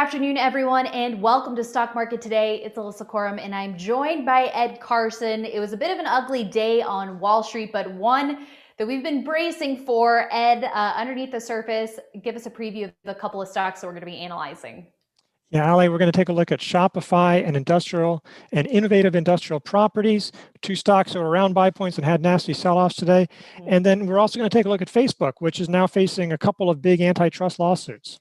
afternoon, everyone, and welcome to Stock Market Today. It's Alyssa Corum, and I'm joined by Ed Carson. It was a bit of an ugly day on Wall Street, but one that we've been bracing for. Ed, underneath the surface, give us a preview of the couple of stocks that we're going to be analyzing. Yeah, Ali, we're going to take a look at Shopify and innovative industrial properties, two stocks that were around buy points and had nasty sell-offs today. And then we're also going to take a look at Facebook, which is now facing a couple of big antitrust lawsuits.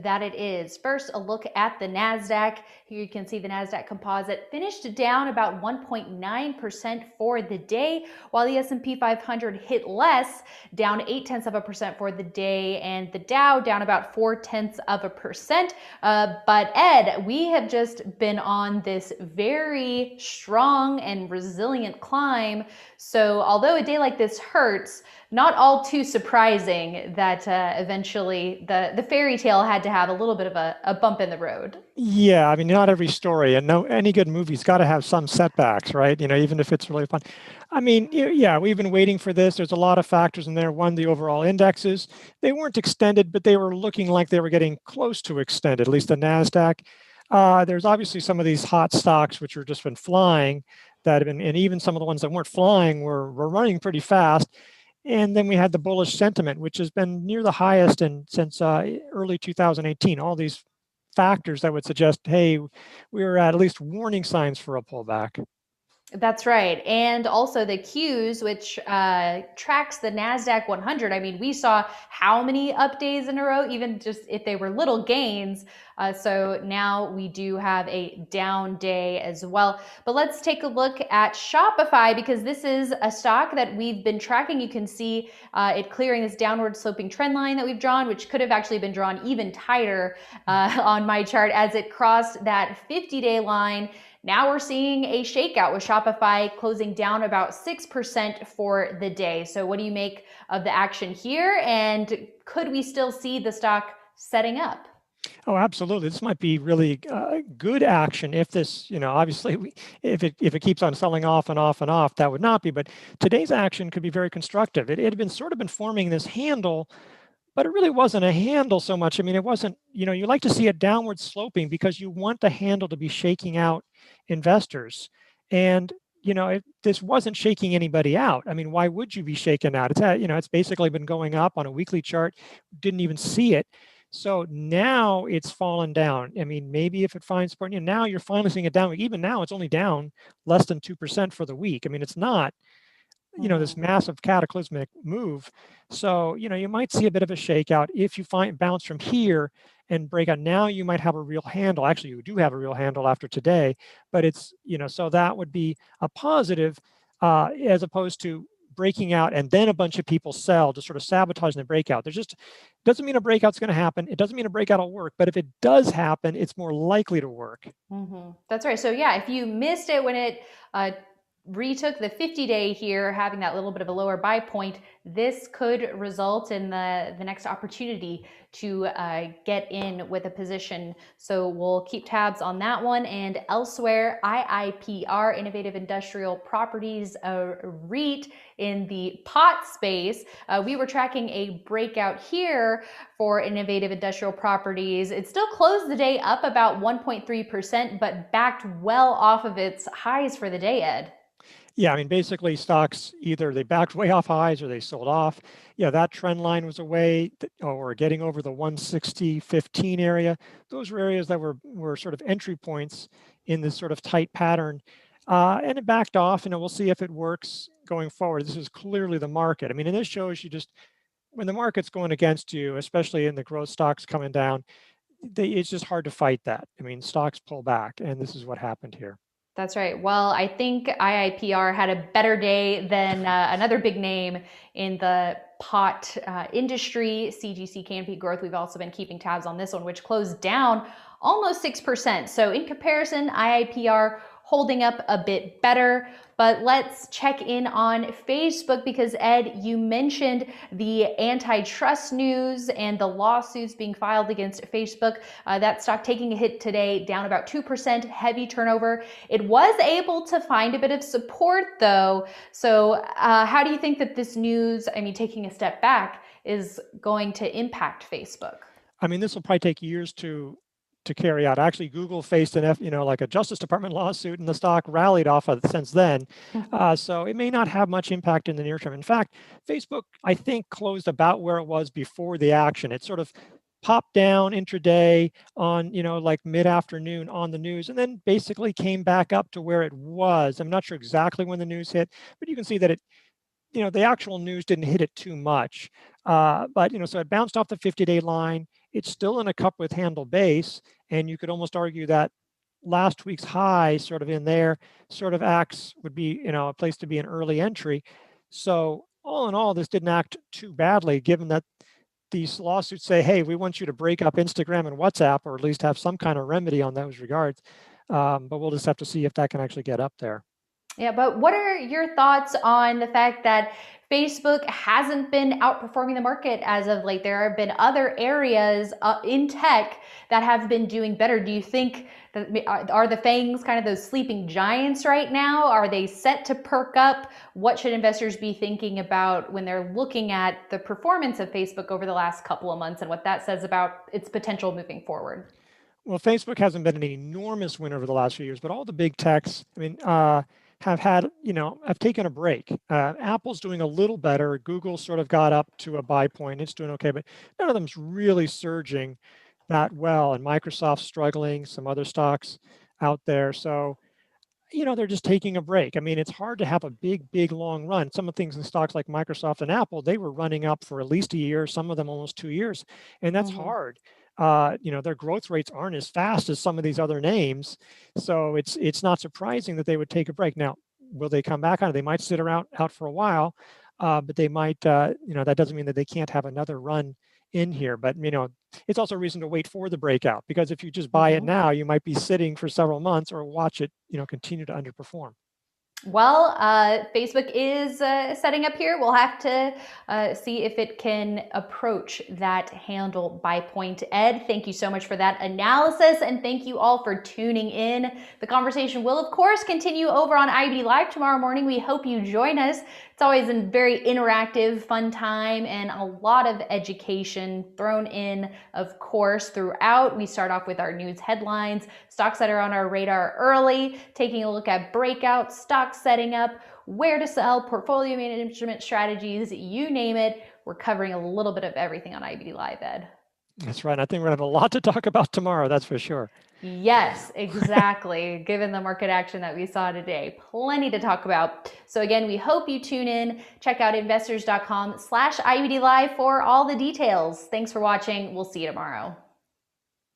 That it is. First, a look at the Nasdaq. Here you can see the Nasdaq Composite finished down about 1.9% for the day, while the S&P 500 hit less, down 0.8% for the day, and the Dow down about 0.4%. But Ed, we have just been on this very strong and resilient climb. So although a day like this hurts, not all too surprising that eventually the fairy tale had to have a little bit of a bump in the road. Yeah, I mean, not every story and any good movie's got to have some setbacks, right? Even if it's really fun. I mean, yeah, we've been waiting for this. There's a lot of factors in there. One, the overall indexes, they weren't extended, but they were looking like they were getting close to extended, at least the Nasdaq. There's obviously some of these hot stocks which have just been flying that have been, and even some of the ones that weren't flying were running pretty fast. And then we had the bullish sentiment, which has been near the highest since early 2018. All these factors that would suggest, hey, we were at least warning signs for a pullback. That's right. And also the Qs, which tracks the NASDAQ 100. I mean, we saw how many up days in a row, even just if they were little gains. So now we do have a down day as well. But let's take a look at Shopify, because this is a stock that we've been tracking. You can see it clearing this downward sloping trend line that we've drawn, which could have actually been drawn even tighter on my chart as it crossed that 50-day line. Now we're seeing a shakeout with Shopify closing down about 6% for the day. So what do you make of the action here? And could we still see the stock setting up? Oh, absolutely. This might be really good action if this, obviously, if it keeps on selling off and off and off, that would not be. But today's action could be very constructive. It had been sort of been forming this handle, but it really wasn't a handle so much. I mean, it wasn't, you like to see it downward sloping because you want the handle to be shaking out investors. And, this wasn't shaking anybody out. I mean, why would you be shaken out? It's basically been going up on a weekly chart, didn't even see it. So now it's fallen down. I mean, maybe if it finds support, now you're finally seeing it down. Even now, it's only down less than 2% for the week. I mean, it's not, this massive cataclysmic move. So, you might see a bit of a shakeout if you bounce from here and break out. Now you might have a real handle. Actually, you do have a real handle after today, but it's, so that would be a positive as opposed to breaking out and then a bunch of people sell to sort of sabotaging the breakout. There's just doesn't mean a breakout's going to happen. It doesn't mean a breakout will work, but if it does happen, it's more likely to work. That's right. So yeah, if you missed it when it retook the 50-day here, having that little bit of a lower buy point, this could result in the next opportunity to get in with a position. So we'll keep tabs on that one. And elsewhere, IIPR, Innovative Industrial Properties REIT in the pot space. We were tracking a breakout here for Innovative Industrial Properties. It still closed the day up about 1.3%, but backed well off of its highs for the day, Ed. Yeah, I mean, basically stocks, either they backed way off highs or they sold off. Yeah, that trend line was away or getting over the 160.15 area. Those were areas that were sort of entry points in this sort of tight pattern. And it backed off, and we'll see if it works going forward. This is clearly the market. I mean, and this shows you just when the market's going against you, especially in the growth stocks coming down, it's just hard to fight that. I mean, stocks pull back, and this is what happened here. That's right. Well, I think IIPR had a better day than another big name in the pot industry, CGC Canopy Growth. We've also been keeping tabs on this one, which closed down almost 6%. So in comparison, IIPR holding up a bit better. But let's check in on Facebook because, Ed, you mentioned the antitrust news and the lawsuits being filed against Facebook. That stock taking a hit today, down about 2%, heavy turnover. It was able to find a bit of support, though. So how do you think that this news, taking a step back, is going to impact Facebook? I mean, this will probably take years to to carry out. Actually, Google faced like a Justice Department lawsuit, and the stock rallied off of since then. So it may not have much impact in the near term. In fact, Facebook, I think, closed about where it was before the action. It sort of popped down intraday on, like mid-afternoon on the news, and then basically came back up to where it was. I'm not sure exactly when the news hit, but you can see that the actual news didn't hit it too much. But, so it bounced off the 50-day line. It's still in a cup with handle base, and you could almost argue that last week's high sort of in there sort of would be, a place to be an early entry. So all in all, this didn't act too badly, given that these lawsuits say, hey, we want you to break up Instagram and WhatsApp, or at least have some kind of remedy on those regards. But we'll just have to see if that can actually get up there. Yeah, but what are your thoughts on the fact that Facebook hasn't been outperforming the market as of late? There have been other areas in tech that have been doing better. Do you think that are the FANGs kind of those sleeping giants right now? Are they set to perk up? What should investors be thinking about when they're looking at the performance of Facebook over the last couple of months and what that says about its potential moving forward? Well, Facebook hasn't been an enormous winner over the last few years, but all the big techs, have had, have taken a break. Apple's doing a little better. Google sort of got up to a buy point. It's doing okay, but none of them's really surging that well. And Microsoft's struggling, some other stocks out there. So, they're just taking a break. I mean, it's hard to have a big, long run. Some of the things in stocks like Microsoft and Apple, they were running up for at least a year, some of them almost 2 years. And that's hard. Their growth rates aren't as fast as some of these other names. So it's not surprising that they would take a break. Now, will they come back on it? They might sit around out for a while, but they might, that doesn't mean that they can't have another run in here. But, it's also a reason to wait for the breakout, because if you just buy it now, you might be sitting for several months or watch it, continue to underperform. Well, Facebook is setting up here. We'll have to see if it can approach that handle buy point. Ed, thank you so much for that analysis, and thank you all for tuning in. The conversation will, of course, continue over on IBD Live tomorrow morning. We hope you join us. It's always a very interactive, fun time, and a lot of education thrown in, of course, throughout. We start off with our news headlines, stocks that are on our radar early, taking a look at breakouts, stocks setting up, where to sell, portfolio management strategies, you name it. We're covering a little bit of everything on IBD Live, Ed. That's right. I think we're going to have a lot to talk about tomorrow, that's for sure. Yes, exactly. Given the market action that we saw today, plenty to talk about. So again, we hope you tune in. Check out investors.com/IBD Live for all the details. Thanks for watching. We'll see you tomorrow.